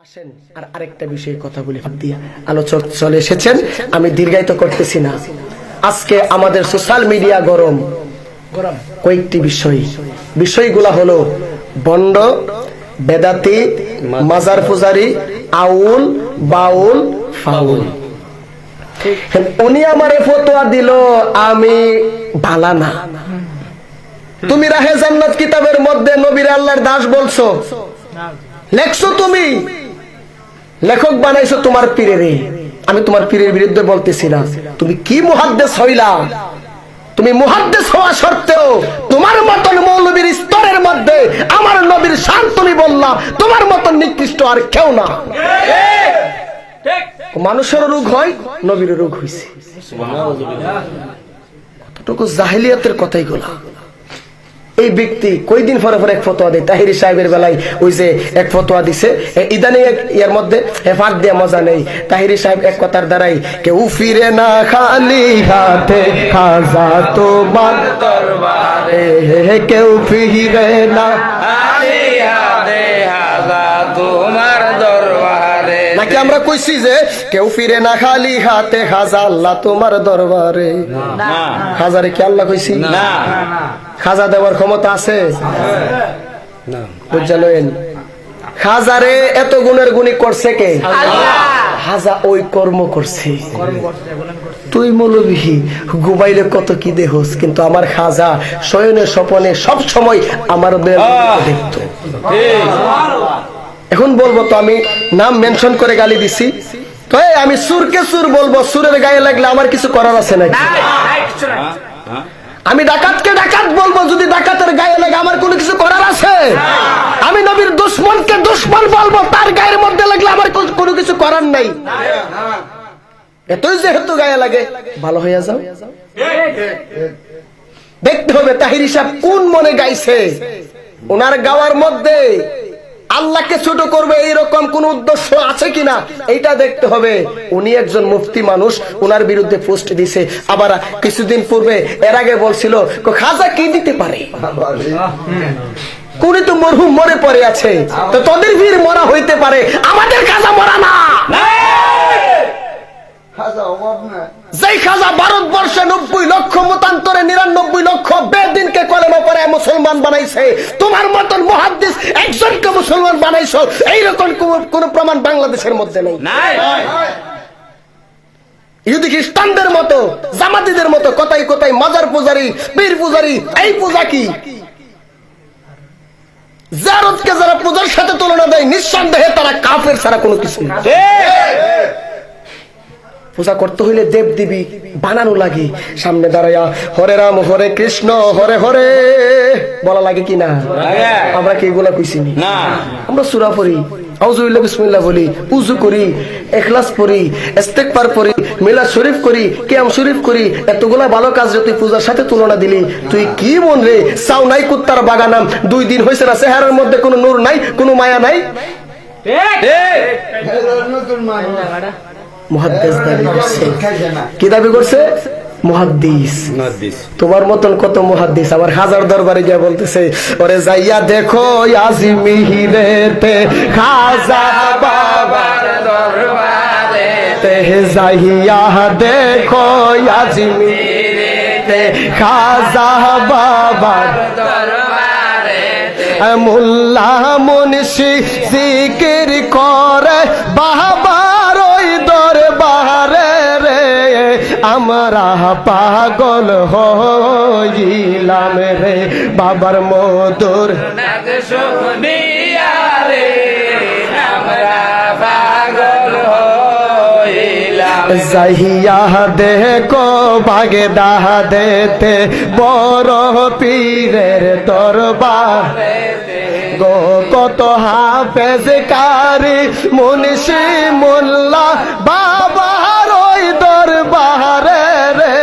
আসেন আর আরেকটা বিষয়ে কথা বলি। আলোচক চলে এসেছেন, আমি দীর্ঘায়িত করতেছি না। আজকে আমাদের সোশ্যাল মিডিয়া গরম কয়েকটি বিষয়গুলা হলো বন্ড, বেদাতি, মাজার পূজারি, আউল, বাউল, ফাউল। উনি আমারে ফতোয়া দিল আমি ভালা না। তুমি রাহে জান্নাত কিতাবের মধ্যে নবীর আল্লাহর দাস বলছো, লেখছো, তুমি লেখক বানাইছো তোমার পীরের। আমি তোমার পীরের বিরুদ্ধে বলতেছি না। তুমি কি মুহাদ্দিস হইলা? তুমি মুহাদ্দিস হওয়া সত্ত্বেও তোমার মতন মৌলবীর স্তরের মধ্যে আমার নবীর শান তুমি বললা, তোমার মতন নিকৃষ্ট আর কেউ না। মানুষের রোগ হয়, নবীর রোগ হইছে। কতটুকু জাহেলিয়াতের কথাই গোলা। এই ব্যক্তি কয়দিন পরে পরে এক ফতোয়া দেয়। তাহিরি সাহেবের বেলায় ওই যে এক ফতোয়া দিছে, ইদানি এর মধ্যে ফাঁক দিয়ে মজা নেই। তাহিরি সাহেব এক কথার দ্বারাই কেউ ফিরে না খালি হাতে, খাজা তোমার দরবারে, কেউ ফিরে না খালি হাতে, খাজা তোমার দরবারে। নাকি আমরা কইছি যে কেউ ফিরে না খালি হাতে, খাজা আল্লাহ তোমার দরবারে? খাজারে কি আল্লাহ কইছি? না। খাজা দেওয়ার ক্ষমতা আছে? বুঝলেন? খাজারে এত গুণের গুণী করছে কে? খাজা ওই কর্ম করছে। তুই মৌলবী ঘুমাইলে কত কি দেহস, কিন্তু আমার খাজা শয়নে স্বপনে সব সময় আমার দেখতো। এখন বলবো তো, আমি নাম মেনশন করে গালি দিছি তো আমি সুরকে সুর বলবো, সুরের গায়ে লাগলে আমার কিছু করার আছে নাকি? আমি ডাকাতকে ডাকাত বলবো, যদি ডাকাতের গায়ে লাগে আমার কোনো কিছু করার আছে? আমি নবীর দুশমনকে দুশমন বলবো, তার গায়ের মধ্যে লাগলে আমার কোনো কিছু করার নাই। এতই যেহেতু গায়ে লাগে, ভালো হইয়া যাও। দেখতে হবে তাহিরি সাহেব কোন মনে গাইছে, ওনার গাওয়ার মধ্যে আল্লাহকে ছোট করবে এইরকম কোন উদ্দেশ্য আছে কিনা এইটা দেখতে হবে। উনি একজন মুফতি মানুষ, ওনার বিরুদ্ধে পোস্ট দিছে। আবার কিছুদিন পূর্বে এর আগে বলছিল খাজা কি দিতে পারে, কোন তো মরহুম মরে পড়ে আছে, তো তোদের বীর মরা হইতে পারে, আমাদের খাজা মরা না। যেই খাজা ভারতবর্ষে 90 লক্ষ মতান্তরে 99 লক্ষ বেদিনকে কলেমা পড়ে মুসলমান বানাইছে, তোমার মতন মুহাদ্দিস একজনকে মুসলমান বানাইছো, এইরকম কোন প্রমাণ বাংলাদেশের মধ্যে নেই। ইহুদি খ্রিস্টানদের মতো, জামাতিদের মতো কোথায় কোথায় মাজার পূজারি, পীর পূজারি, এই পূজা কি জারতকে যারা পূজার সাথে তুলনা দেয়, নিঃসন্দেহে তারা কাফের ছাড়া কোনো কিছু না। পূজা করতে হইলে দেব দেবী বানানো লাগে, সামনে দাঁড়াইয়া হরে রাম হরে কৃষ্ণ হরে হরে বলা লাগে কি না? আমরা কি এগুলা কইছি না? আমরা সূরা পড়ি, আউযুবিল্লাহ বিসমিল্লাহ বলি, উযু করি, ইখলাস পড়ি, ইস্তেগফার পড়ি, মিলাদ শরীফ করি, কিয়াম শরীফ করি। এতগুলা ভালো কাজ যদি পূজার সাথে তুলনা দিলি, তুই কি মন রে? চাও নাই কুত্তার বাগানাম, 2 দিন হয়েছে না, চেহারার মধ্যে কোনো নূর নাই, কোনো মায়া নাই। মুহাদ্দিস দাবি করছে, কি দাবি করছে? মুহাদ্দিস। তোমার মতন কত মুহাদ্দিস আমার হাজার দরবারে গিয়ে বলতেছে, ওরে যাইয়া দেখো আজমিরেতে খাজা বাবার দরবারে, যাইয়া দেখো আজমিরেতে খাজা বাবার দরবারে, মোল্লা মুন্সি জিকির করে বাবার ওই দরবারে রে, আমরা পাগল হইলাম রে বাবার মধুর নাম শুনিয়া রে, আমরা পাগল হইলাম। যাইয়া দেখো বাগদাদেতে বড় পীরের দরবারে গো, কত হাফেজ কারি মুন্সি মোল্লা বাবার ওই দরবারে রে,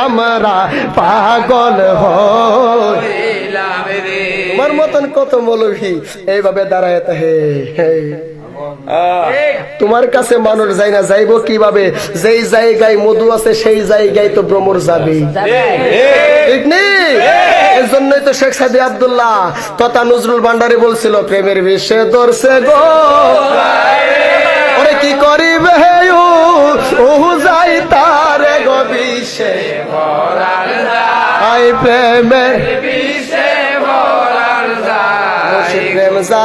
আমরা পাগল হইলাম রে। তোমার মতন কত মৌলভী এইভাবে দাঁড়ায় তাহে। তোমার কাছে মানুষ যায় না, যাইবো কিভাবে? যেই জায়গায় মধু আছে সেই জায়গায় তো ভ্রমর যাবে, ঠিক নেই? এর জন্যই তো শেখ সাদি আব্দুল্লাহ তথা নজরুল ভান্ডারী বলছিল, প্রেমের বিষে ধরছে গো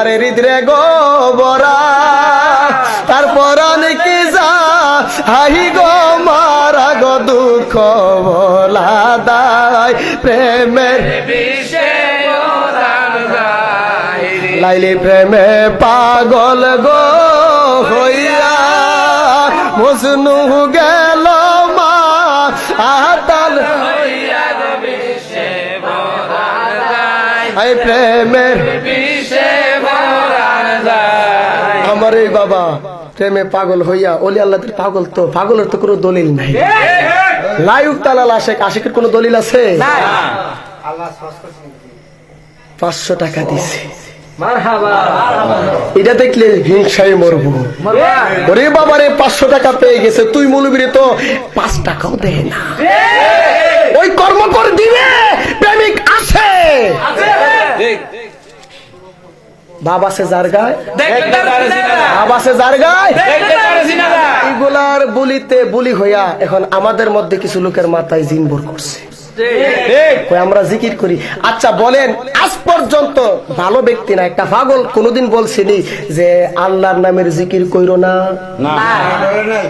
যারে হৃদরে গো বরা তারপর অনেকে যা হাই গো মারা গো দুঃখ বলা দায় প্রেমের লাইলি প্রেমে পাগল গো হইয়া মজনু গেল মা আতাল আই প্রেমের আমার এই বাবা প্রেমে পাগল হইয়া ওলি আল্লাহদের পাগল তো পাগলের তো কোনো দলিল নাই লাইউ তালাল আশেক আশেকের কোনো দলিল আছে 500 টাকা দিছে এটা দেখলে হিংসায় মরবো ওরে বাবারে 500 টাকা পেয়ে গেছে তুই মৌলবীরে তো 5 টাকাও দেয় না ওই কর্ম করে দিবে প্রেমিক আছে বাবা সে যার গায় বাবা সে যার গায় এগুলার বলিতে বলি হইয়া এখন আমাদের মধ্যে কিছু লোকের মাথায় জিনবর করছে আমরা জিকির করি আচ্ছা বলেন আজ পর্যন্ত ভালো ব্যক্তি না একটা পাগল কোনদিন বলছিনি যে আল্লাহর নামের জিকির কইরো না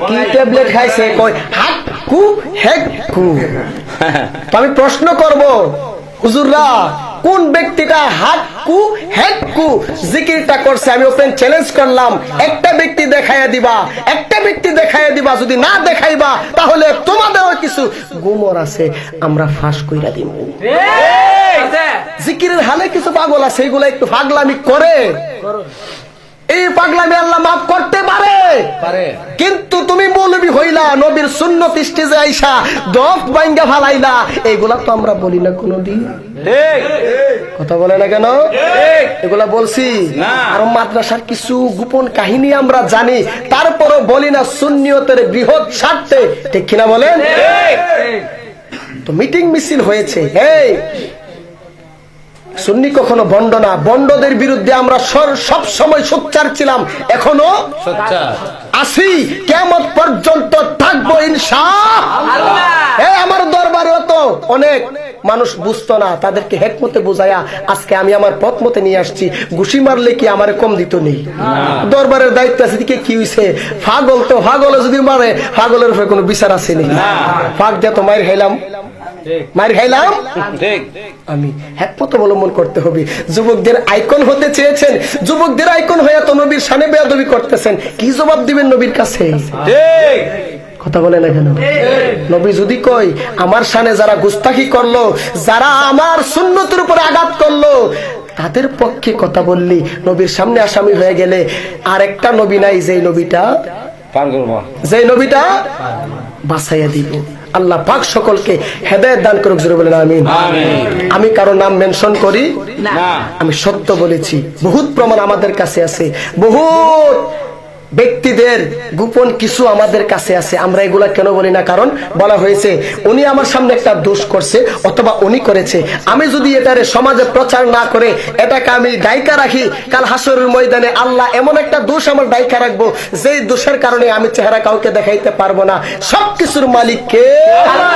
কি ট্যাবলেট খাইছে কই হাত কু হেক কু আমি প্রশ্ন করব হুজুররা কোন ব্যক্তিটা হাক্কু হেক্কু জিকিরটা করছে আমি ওপেন চ্যালেঞ্জ করলাম একটা ব্যক্তি দেখাইয়া দিবা একটা ব্যক্তি দেখাইয়া দিবা যদি না দেখাইবা তাহলে তোমাদেরও কিছু গুমর আছে আমরা ফাঁস কইরা দিব জিকিরের হালে কিছু পাগল আছে এগুলা একটু পাগলামি করে এই পাগলামি আল্লাহ মাফ করতে পারে কিন্তু তুমি মৌলবী হইলা নবীর সুন্নত স্টেজে আইসা দফ ভাঙ্গা ফালাইলা এগুলা তো আমরা বলি না কোনদিন কথা বলে না কেন এগুলা বলছি আর মাদ্রাসার কিছু গোপন কাহিনী আমরা জানি তারপরও বলি না সুন্নিয়তের বৃহৎ স্বার্থে ঠিক কিনা বলেন তো মিটিং মিছিল হয়েছে এই সুন্নি কখনো বন্ড না বন্ডদের বিরুদ্ধে আমরা সব সময় সোচ্চার ছিলাম এখনো আসি কিয়ামত পর্যন্ত থাকবো ইনশাআল্লাহ আমার দরবারে তো অনেক মানুষ বুঝতো না তাদেরকে হেকমতে বুঝায়া আজকে আমি আমার পথ মতে নিয়ে আসছি ঘুষি মারলে কি আমার কম দিত নেই দরবারের দায়িত্ব আছে দিকে কি হইছে পাগল তো পাগলে যদি মারে পাগলের উপরে কোনো বিচার আছে নি পাক দিয়ে তো মায়ের খাইলাম মার খাইলাম আমি হেকমত অবলম্বন করতে হবে যুবকদের আইকন হতে চেয়েছেন যুবকদের আইকন হয়ে তো নবীর শানে বেয়াদবি করতেছেন কি জবাব দিবেন নবীর কাছে কথা বলে না কেন নবী যদি কই আমার শানে যারা গুস্তাখি করলো যারা আমার সুন্নতের উপর আঘাত করলো তাদের পক্ষে কথা বললি নবীর সামনে আসামি হয়ে গেলে আর একটা নবী নাই যেই নবীটা বাঁচাইয়া দিব আল্লাহ পাক সকলকে হেদায়েত দান করুক জোরে বলেন আমিন আমি কারো নাম মেনশন করি না আমি সত্য বলেছি বহুত প্রমাণ আমাদের কাছে আছে বহুত ব্যক্তিদের গোপন কিছু আমাদের কাছে আছে আমরা এগুলা কেন বলি না কারণ বলা হয়েছে উনি আমার সামনে একটা দোষ করছে অথবা উনি করেছে আমি যদি এটারে সমাজে প্রচার না করে এটাকে আমি দায়িকা রাখি কাল হাসরের ময়দানে আল্লাহ এমন একটা দোষ আমার দায়িকা রাখবো যেই দোষের কারণে আমি চেহারা কাউকে দেখাইতে পারবো না সবকিছুর মালিক কে আল্লাহ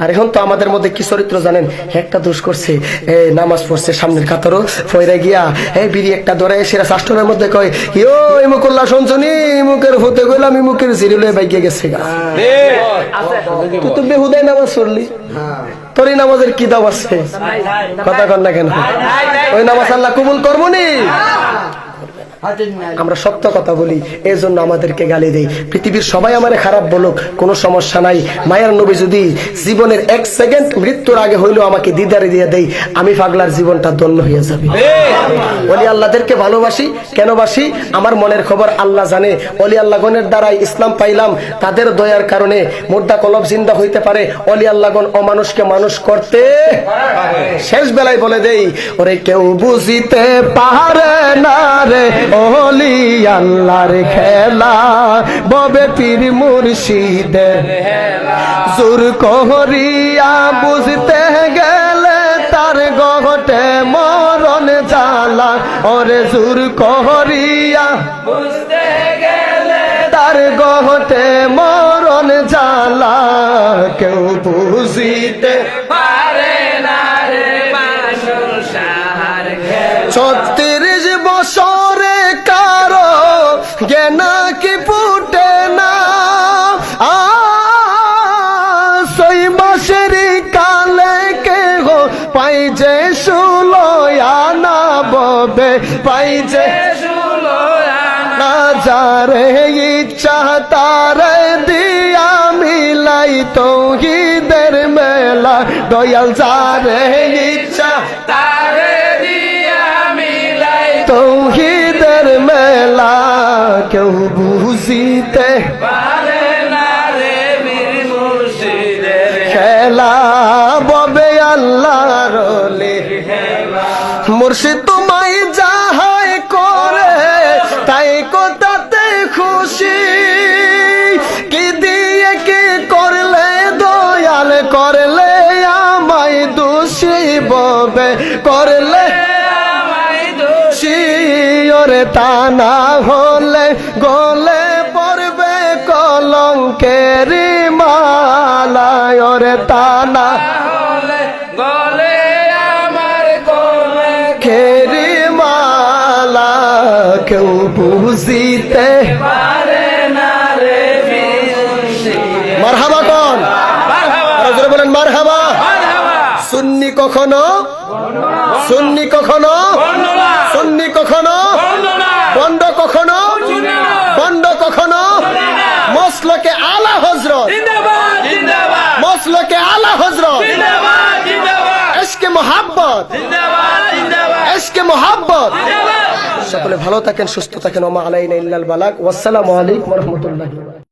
আর এখন তো আমাদের মধ্যে কি চরিত্র জানেন একটা দোষ করছে নামাজ পড়ছে সামনের কাতারও ফয়রা গিয়া বিড়ি একটা ধরে সেরা শাস্ত্রের মধ্যে কয় ইয়ো ইমুকুল্লাহ শুনছনি ইমুকের হতে গেলাম ইমুকের জিরিলে বাইকে গেছে গা তুই তো বেহুদায় নামাজ পড়লি তোর এই নামাজের কি দাম আছে কথা কর না কেন ওই নামাজ আল্লাহ কবুল করবো নি আমরা সত্য কথা বলি এই জন্য আমাদেরকে গালি দেই পৃথিবীর সবাই আমারে খারাপ বলুক কোনো সমস্যা নাই মায়ের নবী যদি জীবনের 1 সেকেন্ড মৃত্যুর আগে হইলেও আমাকে দিদারে দিয়ে দেই আমি পাগলার জীবনটা ধন্য হয়ে যাবে ওলি আল্লাহদেরকে ভালোবাসি কেন বাসি আমার মনের খবর আল্লাহ জানে ওলি আল্লাহগণের দ্বারাই ইসলাম পাইলাম তাদের দয়ার কারণে মুর্দা কলব জিন্দা হইতে পারে ওলি আল্লাহগণ অমানুষকে মানুষ করতে শেষ বেলায় বলে দেই ওরে কেউ বুঝিতে পারে না রে ওলি আল্লাহর খেলা ববে পীর মুর্শিদের জোর করিয়া বুঝতে গেলে তার গহটে মরণ জ্বালা ওরে জোর করিয়া বুঝতে গেলে তার গহটে মরণ জ্বালা কেউ বুঝিতে পারে না রে 36 বছরে কারো জ্ঞান কি ফুটে না, 6 মাসের কালে কেহ পাই যে 16 আনা ববে, পাই যে না যারে ইচ্ছা তারে দিয়া মিলাই তৌহিদের মেলা, দয়াল যারে ইচ্ছা তারে দিয়া মিলাই তৌহিদের মেলা, কেউ বুঝিতে পারে না রে বীর মুর্শিদের খেলা ববে আল্লাহর মুর্শিদ তোমায় যাহাই করে তাই কোথাতে খুশি, কি দিয়ে কি করলে দয়াল করলে আমায় দোষী ববে, করলে আমায় দোষী ওরে তা না হলে গলে পড়বে কলঙ্কের মালা, ওরে তা না হলে গলে আমার কোলে খেরি মালা, কেউ বুঝিতে পারে না রে বীর মুর্শিদের মারহাবা কোন আরো জোরে বলেন মারহাবা। মারহাবা সুন্নি কখনো সুন্নি কখনো সুন্নি কখনো বন্ড কখনো বন্ড কখনো মসলকে আলা হযরত জিন্দাবাদ জিন্দাবাদ মসলকে আলা হযরত জিন্দাবাদ জিন্দাবাদ ইশকে মোহাব্বত জিন্দাবাদ জিন্দাবাদ ইশকে মোহাব্বত। জিন্দাবাদ। সকলে ভালো থাকেন সুস্থ থাকেন, ওমা আলাইনা ইল্লাল বালাগ। ওয়াসসালামু আলাইকুম ওয়া রাহমাতুল্লাহি।